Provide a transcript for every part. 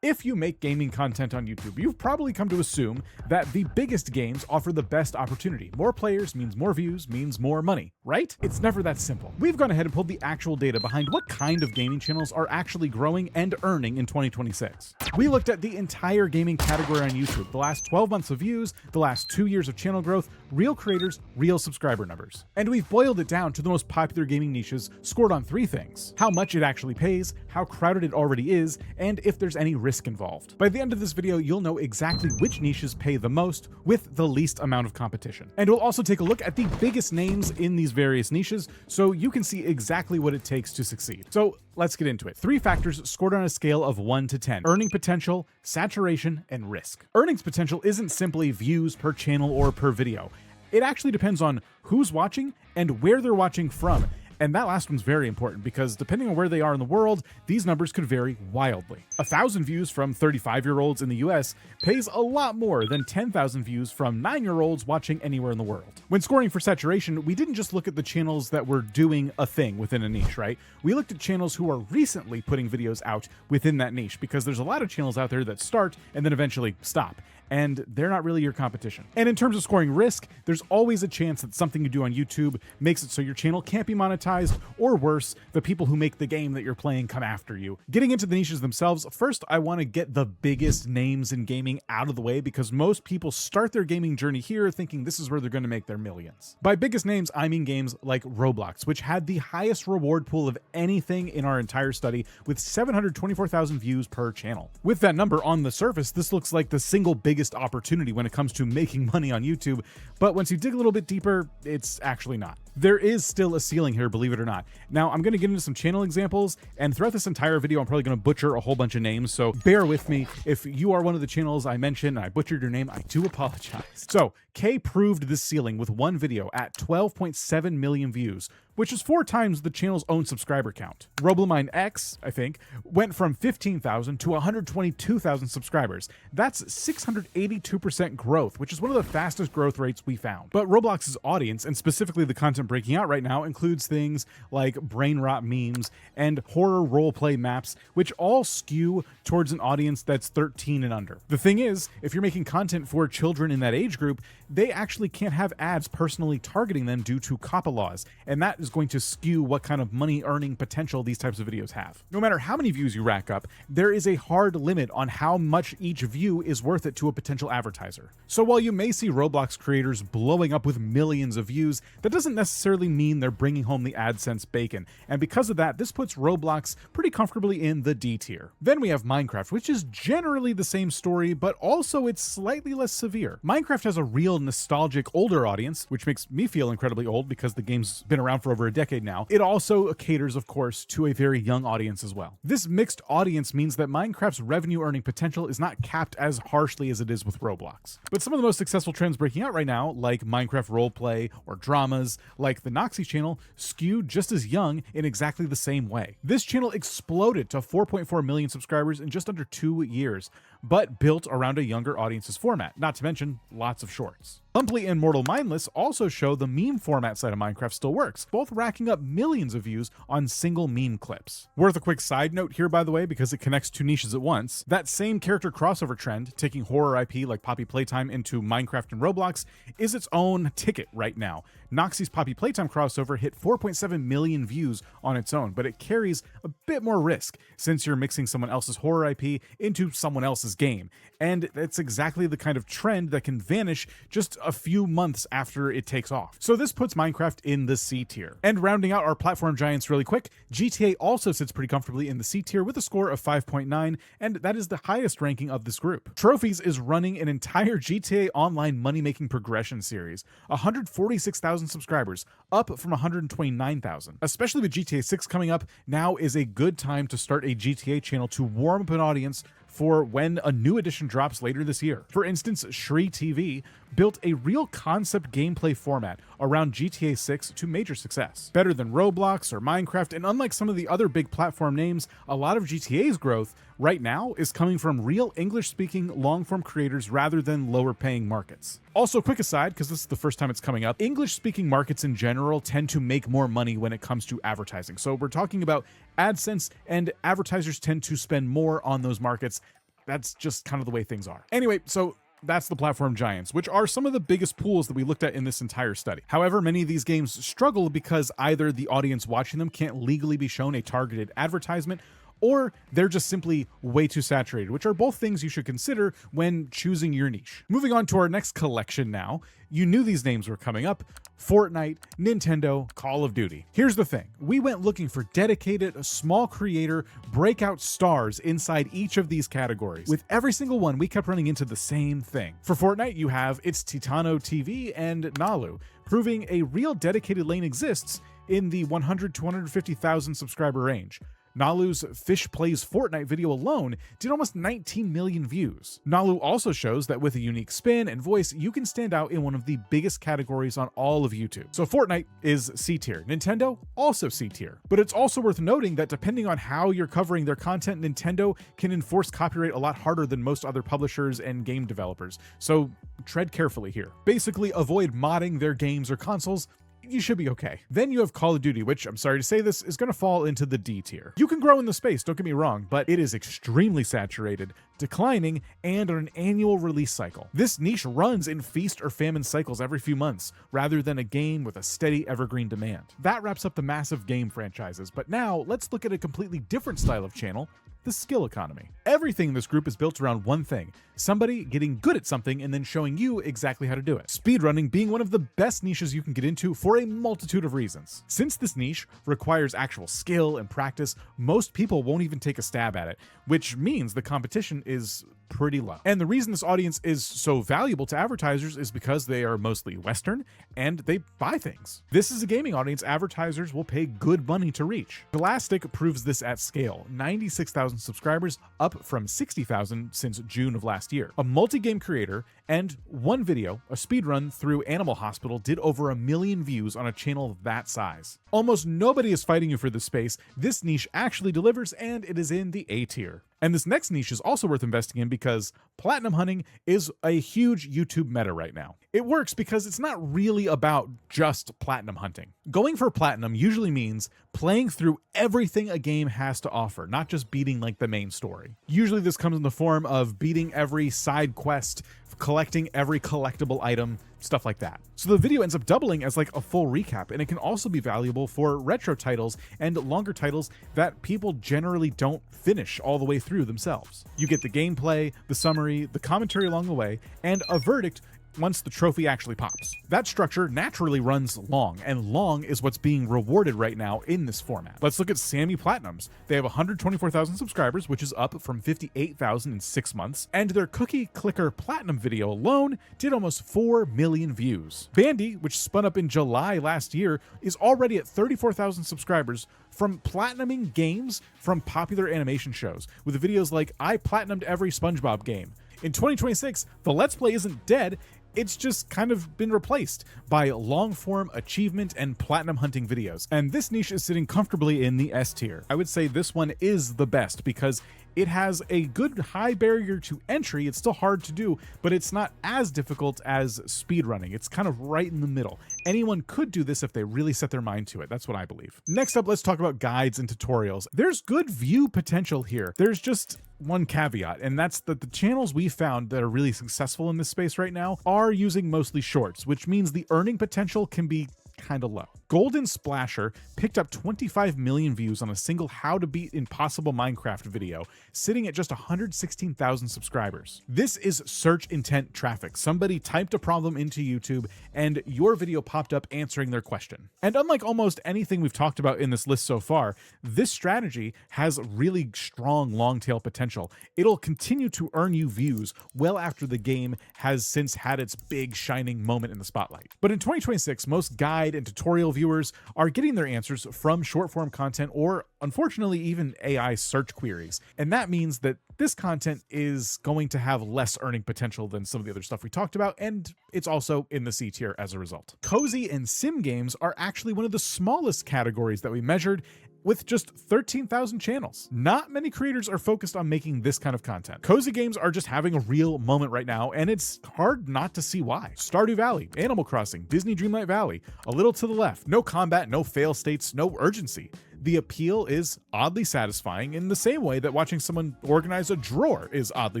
If you make gaming content on YouTube, you've probably come to assume that the biggest games offer the best opportunity. More players means more views, means more money, right? It's never that simple. We've gone ahead and pulled the actual data behind what kind of gaming channels are actually growing and earning in 2026. We looked at the entire gaming category on YouTube, the last 12 months of views, the last 2 years of channel growth, real creators, real subscriber numbers. And we've boiled it down to the most popular gaming niches, scored on 3 things: how much it actually pays, how crowded it already is, and if there's any risk involved. By the end of this video, you'll know exactly which niches pay the most with the least amount of competition. And we'll also take a look at the biggest names in these various niches so you can see exactly what it takes to succeed. So let's get into it. 3 factors scored on a scale of 1 to 10: earning potential, saturation, and risk. Earnings potential isn't simply views per channel or per video. It actually depends on who's watching and where they're watching from. And that last one's very important because depending on where they are in the world, these numbers could vary wildly. 1,000 views from 35-year-olds in the US pays a lot more than 10,000 views from 9-year-olds watching anywhere in the world. When scoring for saturation, we didn't just look at the channels that were doing a thing within a niche, right? We looked at channels who are recently putting videos out within that niche because there's a lot of channels out there that start and then eventually stop, and they're not really your competition. And in terms of scoring risk, there's always a chance that something you do on YouTube makes it so your channel can't be monetized, or worse, the people who make the game that you're playing come after you. Getting into the niches themselves, first I want to get the biggest names in gaming out of the way because most people start their gaming journey here thinking this is where they're going to make their millions. By biggest names, I mean games like Roblox, which had the highest reward pool of anything in our entire study with 724,000 views per channel. With that number on the surface, this looks like the single biggest opportunity when it comes to making money on YouTube, but once you dig a little bit deeper, it's actually not. There is still a ceiling here, believe it or not. Now, I'm going to get into some channel examples, and throughout this entire video, I'm probably going to butcher a whole bunch of names, so bear with me. If you are one of the channels I mentioned and I butchered your name, I do apologize. So, K proved this ceiling with one video at 12.7 million views, which is 4 times the channel's own subscriber count. Roblemine X, I think, went from 15,000 to 122,000 subscribers. That's 682% growth, which is one of the fastest growth rates we found. But Roblox's audience, and specifically the content breaking out right now, includes things like brain rot memes and horror roleplay maps, which all skew towards an audience that's 13 and under. The thing is, if you're making content for children in that age group, they actually can't have ads personally targeting them due to COPPA laws, and that is going to skew what kind of money earning potential these types of videos have. No matter how many views you rack up, there is a hard limit on how much each view is worth it to a potential advertiser. So while you may see Roblox creators blowing up with millions of views, that doesn't necessarily mean they're bringing home the AdSense bacon, and because of that, this puts Roblox pretty comfortably in the D tier. Then we have Minecraft, which is generally the same story, but also it's slightly less severe. Minecraft has a real nostalgic older audience, which makes me feel incredibly old because the game's been around for over a decade now. It also caters, of course, to a very young audience as well. This mixed audience means that Minecraft's revenue earning potential is not capped as harshly as it is with Roblox. But some of the most successful trends breaking out right now, like Minecraft roleplay or dramas, like the Noxy channel, skew just as young in exactly the same way. This channel exploded to 4.4 million subscribers in just under 2 years, but built around a younger audience's format, not to mention lots of shorts. Humply and Mortal Mindless also show the meme format side of Minecraft still works, both racking up millions of views on single meme clips. Worth a quick side note here, by the way, because it connects 2 niches at once. That same character crossover trend, taking horror IP like Poppy Playtime into Minecraft and Roblox, is its own ticket right now. Noxy's Poppy Playtime crossover hit 4.7 million views on its own, but it carries a bit more risk since you're mixing someone else's horror IP into someone else's game. And it's exactly the kind of trend that can vanish just a few months after it takes off. So this puts Minecraft in the C tier. And rounding out our platform giants really quick, GTA also sits pretty comfortably in the C tier with a score of 5.9, and that is the highest ranking of this group. Trophies is running an entire GTA Online money-making progression series, 146,000 subscribers, up from 129,000. Especially with GTA 6 coming up, now is a good time to start a GTA channel to warm up an audience for when a new edition drops later this year. For instance, Shri TV built a real concept gameplay format around GTA 6 to major success. Better than Roblox or Minecraft, and unlike some of the other big platform names, a lot of GTA's growth right now is coming from real English-speaking long-form creators rather than lower-paying markets. Also, quick aside, because this is the first time it's coming up, English-speaking markets in general tend to make more money when it comes to advertising. So we're talking about AdSense, and advertisers tend to spend more on those markets that's just kind of the way things are. Anyway, so that's the platform giants, which are some of the biggest pools that we looked at in this entire study. However, many of these games struggle because either the audience watching them can't legally be shown a targeted advertisement, or they're just simply way too saturated, which are both things you should consider when choosing your niche. Moving on to our next collection now. You knew these names were coming up: Fortnite, Nintendo, Call of Duty. Here's the thing. We went looking for dedicated, small creator, breakout stars inside each of these categories. With every single one, we kept running into the same thing. For Fortnite, you have It's Titano TV and Nalu, proving a real dedicated lane exists in the 100 to 150,000 subscriber range. Nalu's Fish Plays Fortnite video alone did almost 19 million views. Nalu also shows that with a unique spin and voice, you can stand out in one of the biggest categories on all of YouTube. So Fortnite is C tier. Nintendo, also C tier. But it's also worth noting that depending on how you're covering their content, Nintendo can enforce copyright a lot harder than most other publishers and game developers. So tread carefully here. Basically, avoid modding their games or consoles. You should be okay. Then you have Call of Duty, which, I'm sorry to say this, is going to fall into the D tier. You can grow in the space, don't get me wrong, but it is extremely saturated, declining, and on an annual release cycle. This niche runs in feast or famine cycles every few months, rather than a game with a steady evergreen demand. That wraps up the massive game franchises, but now let's look at a completely different style of channel: the skill economy. Everything in this group is built around one thing: somebody getting good at something and then showing you exactly how to do it. Speedrunning being one of the best niches you can get into for a multitude of reasons. Since this niche requires actual skill and practice, most people won't even take a stab at it, which means the competition is pretty low. And the reason this audience is so valuable to advertisers is because they are mostly Western and they buy things. This is a gaming audience advertisers will pay good money to reach. Elastic proves this at scale: 96,000 subscribers, up from 60,000 since June of last year. A multi-game creator, and one video, a speedrun through Animal Hospital, did over 1 million views on a channel that size. Almost nobody is fighting you for this space. This niche actually delivers, and it is in the A tier. And this next niche is also worth investing in because platinum hunting is a huge YouTube meta right now. It works because it's not really about just platinum hunting. Going for platinum usually means playing through everything a game has to offer, not just beating like the main story. Usually this comes in the form of beating every side quest, collecting every collectible item, stuff like that. So the video ends up doubling as like a full recap, and it can also be valuable for retro titles and longer titles that people generally don't finish all the way through themselves. You get the gameplay, the summary, the commentary along the way, and a verdict once the trophy actually pops. That structure naturally runs long, and long is what's being rewarded right now in this format. Let's look at Sammy Platinums. They have 124,000 subscribers, which is up from 58,000 in 6 months, and their Cookie Clicker Platinum video alone did almost 4 million views. Bandy, which spun up in July last year, is already at 34,000 subscribers from platinuming games from popular animation shows, with videos like "I platinumed every SpongeBob game." In 2026, the Let's Play isn't dead, it's just kind of been replaced by long-form achievement and platinum hunting videos. And this niche is sitting comfortably in the S tier. I would say this one is the best because it has a good high barrier to entry. It's still hard to do, but it's not as difficult as speedrunning. It's kind of right in the middle. Anyone could do this if they really set their mind to it. That's what I believe. Next up, let's talk about guides and tutorials. There's good view potential here. There's just one caveat, and that's that the channels we found that are really successful in this space right now are using mostly shorts, which means the earning potential can be kind of low. Golden Splasher picked up 25 million views on a single How to Beat Impossible Minecraft video, sitting at just 116,000 subscribers. This is search intent traffic. Somebody typed a problem into YouTube and your video popped up answering their question. And unlike almost anything we've talked about in this list so far, this strategy has really strong long tail potential. It'll continue to earn you views well after the game has since had its big shining moment in the spotlight. But in 2026, most guide and tutorial viewers are getting their answers from short form content or, unfortunately, even AI search queries. And that means that this content is going to have less earning potential than some of the other stuff we talked about, and it's also in the C tier as a result. Cozy and sim games are actually one of the smallest categories that we measured, with just 13,000 channels. Not many creators are focused on making this kind of content. Cozy games are just having a real moment right now, and it's hard not to see why. Stardew Valley, Animal Crossing, Disney Dreamlight Valley, A Little to the Left, no combat, no fail states, no urgency. The appeal is oddly satisfying in the same way that watching someone organize a drawer is oddly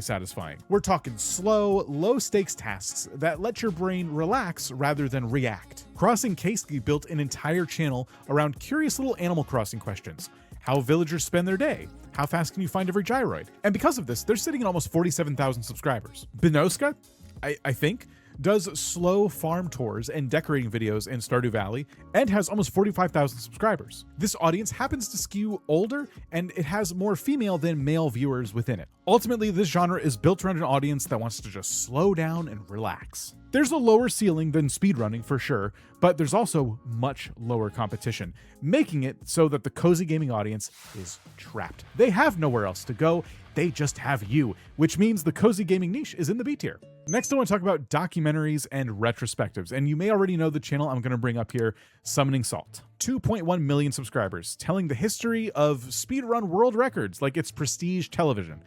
satisfying. We're talking slow, low-stakes tasks that let your brain relax rather than react. Crossing Casey built an entire channel around curious little Animal Crossing questions. How villagers spend their day. How fast can you find every gyroid? And because of this, they're sitting at almost 47,000 subscribers. Binoska, I think, does slow farm tours and decorating videos in Stardew Valley and has almost 45,000 subscribers. This audience happens to skew older and it has more female than male viewers within it. Ultimately, this genre is built around an audience that wants to just slow down and relax. There's a lower ceiling than speedrunning for sure, but there's also much lower competition, making it so that the cozy gaming audience is trapped. They have nowhere else to go, they just have you, which means the cozy gaming niche is in the B tier. Next, I want to talk about documentaries and retrospectives, and you may already know the channel I'm going to bring up here, Summoning Salt. 2.1 million subscribers, telling the history of speedrun world records like it's prestige television.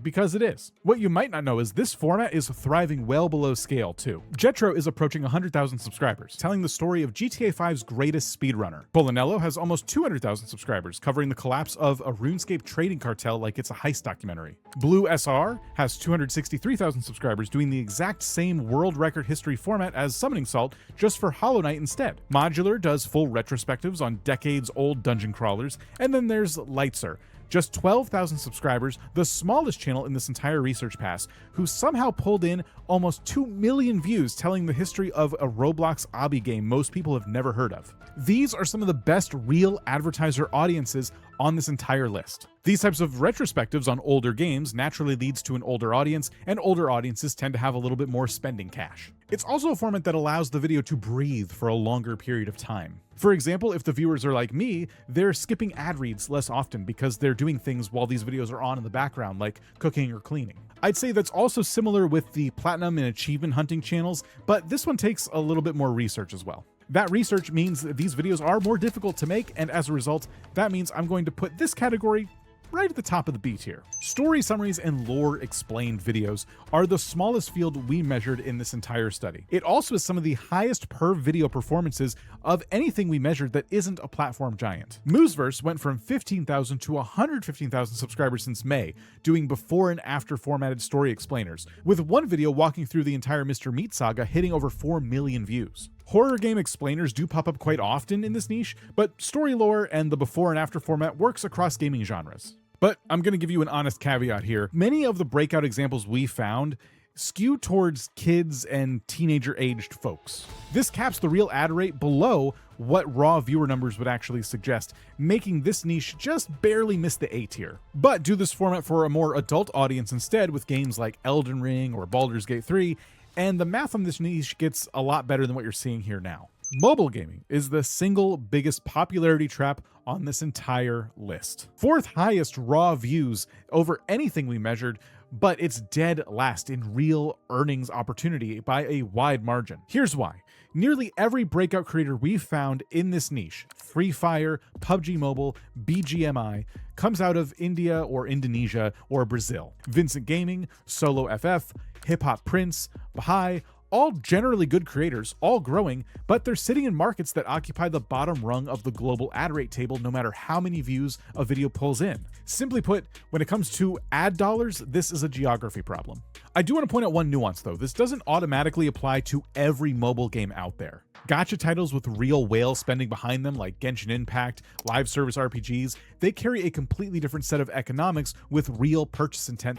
Because it is. What you might not know is this format is thriving well below scale too. Jetro is approaching 100,000 subscribers, telling the story of GTA 5's greatest speedrunner. Polinello has almost 200,000 subscribers, covering the collapse of a RuneScape trading cartel like it's a heist documentary. Blue SR has 263,000 subscribers, doing the exact same world record history format as Summoning Salt, just for Hollow Knight instead. Modular does full retrospectives on decades-old dungeon crawlers, and then there's Lightser, just 12,000 subscribers, the smallest channel in this entire research pass, who somehow pulled in almost 2 million views telling the history of a Roblox obby game most people have never heard of. These are some of the best real advertiser audiences on this entire list. These types of retrospectives on older games naturally leads to an older audience, and older audiences tend to have a little bit more spending cash. It's also a format that allows the video to breathe for a longer period of time. For example, if the viewers are like me, they're skipping ad reads less often because they're doing things while these videos are on in the background, like cooking or cleaning. I'd say that's also similar with the platinum and achievement hunting channels, but this one takes a little bit more research as well. That research means that these videos are more difficult to make, and as a result, that means I'm going to put this category right at the top of the B tier. Story summaries and lore explained videos are the smallest field we measured in this entire study. It also has some of the highest per video performances of anything we measured that isn't a platform giant. Mooseverse went from 15,000 to 115,000 subscribers since May, doing before and after formatted story explainers, with one video walking through the entire Mr. Meat saga hitting over 4 million views. Horror game explainers do pop up quite often in this niche, but story lore and the before and after format works across gaming genres. But I'm going to give you an honest caveat here. Many of the breakout examples we found skew towards kids and teenager-aged folks. This caps the real ad rate below what raw viewer numbers would actually suggest, making this niche just barely miss the A tier. But do this format for a more adult audience instead with games like Elden Ring or Baldur's Gate 3, and the math on this niche gets a lot better than what you're seeing here now. Mobile gaming is the single biggest popularity trap on this entire list. Fourth highest raw views over anything we measured, but it's dead last in real earnings opportunity by a wide margin. Here's why. Nearly every breakout creator we've found in this niche, Free Fire, PUBG Mobile, BGMI, comes out of India or Indonesia or Brazil. Vincent Gaming, Solo FF, Hip Hop Prince, Bahai, all generally good creators, all growing, but they're sitting in markets that occupy the bottom rung of the global ad rate table no matter how many views a video pulls in. Simply put, when it comes to ad dollars, this is a geography problem. I do want to point out one nuance though. This doesn't automatically apply to every mobile game out there. Gacha titles with real whale spending behind them like Genshin Impact, live service RPGs, they carry a completely different set of economics with real purchase intent.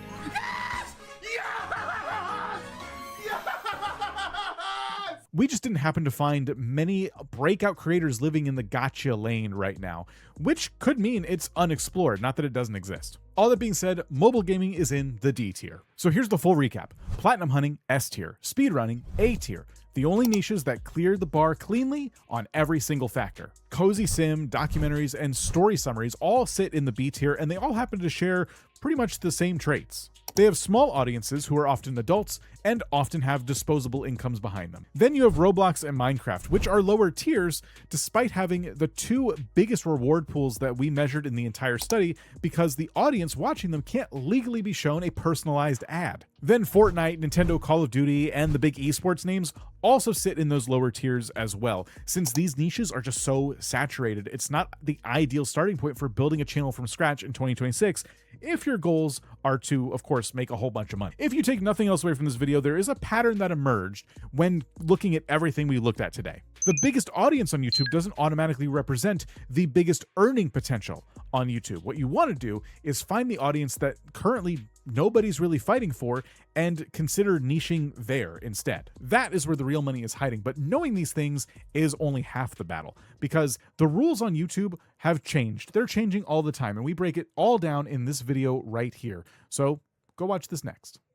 We just didn't happen to find many breakout creators living in the gacha lane right now, which could mean it's unexplored, not that it doesn't exist. All that being said, mobile gaming is in the D tier. So here's the full recap. Platinum hunting, S tier. Speedrunning, A tier. The only niches that cleared the bar cleanly on every single factor. Cozy sim, documentaries, and story summaries all sit in the B tier, and they all happen to share pretty much the same traits. They have small audiences who are often adults and often have disposable incomes behind them. Then you have Roblox and Minecraft, which are lower tiers despite having the two biggest reward pools that we measured in the entire study, because the audience watching them can't legally be shown a personalized ad. Then Fortnite, Nintendo, Call of Duty, and the big esports names also sit in those lower tiers as well. Since these niches are just so saturated, it's not the ideal starting point for building a channel from scratch in 2026 if your goals are to, of course, make a whole bunch of money. If you take nothing else away from this video, there is a pattern that emerged when looking at everything we looked at today. The biggest audience on YouTube doesn't automatically represent the biggest earning potential on YouTube. What you want to do is find the audience that currently nobody's really fighting for and consider niching there instead. That is where the real money is hiding. But knowing these things is only half the battle, because the rules on YouTube have changed. They're changing all the time, and we break it all down in this video right here. So go watch this next.